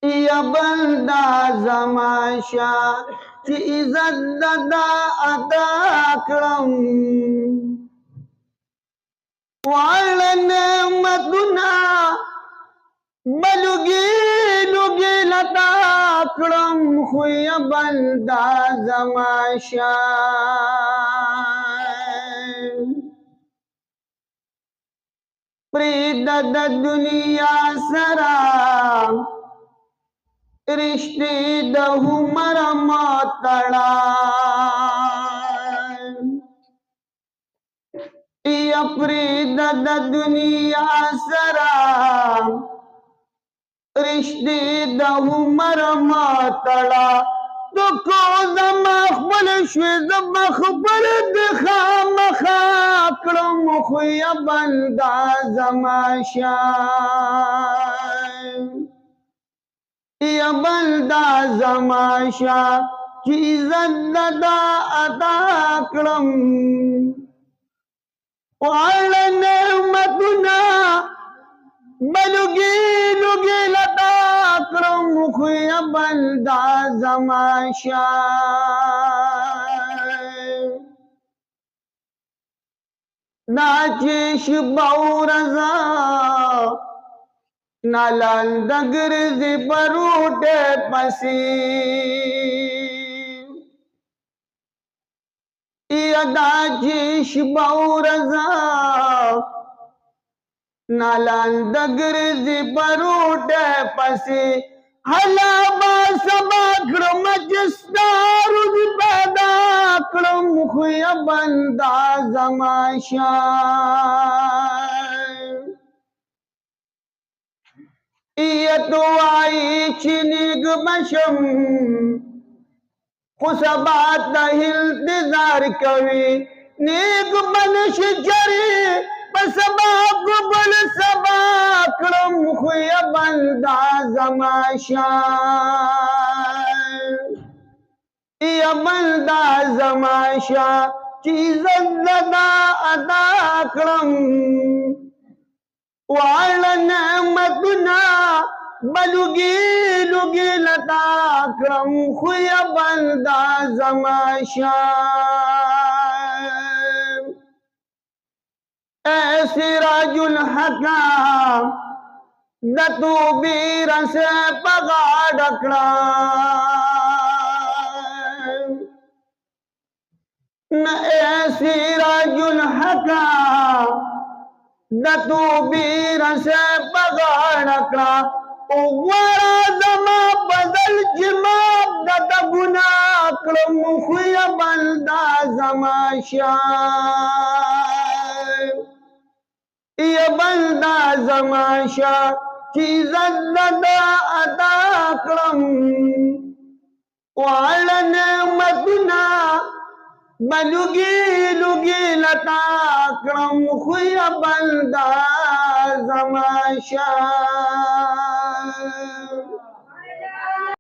या बंदा जमाशा ची इज्जत ददा अदा करम वाळन मदुना बलुगी लुगी लता करम हुई बंदा जमाशा प्रीदद दुनिया सरा रिश्ते दहु मरम तड़ा या प्रीदद दुनिया सरा रिश्ते दहु मरम तड़ा तो को मखबल श्वेद मखबल दिखा मखा करम खुया बंदा जमाशा या बंदा जमाशा की इज्जत अदा करम वालन मदुना बलुगी लुगी लता करम खुया बंदा जमाशा नाचिश बौरजा नालाल दगर जी परूटे पसी दाचिश बौरजा नालाल दगर जी परूटे पसी हला सबा क्रम जिस्तार पैदा क्रम खुया बंदा जमाशा तो आई चिनिग बशम खुशबात हिल्दिजार कवि नीग बनश जरी बसबा गुबल सबा करम खुया बंदा जमाशा या बंदा जमाशा चीज़त ददा अदा करम वालन मदुना बलुगी लुगी लता करम खुया बंदा जमाशा सिराजुल हकाम दतु बीर से पगा डकड़ा न सिराजुल हकाम दतु बीर से पगाड़कड़ा उवरा जमा बदल जिमाब दत गुना क्रम खुया बंदा जमाशा ये बंदा जमाशा चीज़त ददा अदा क्रम वालन मदुना बलुगी लुगी लता करम खुया बंदा जमाशा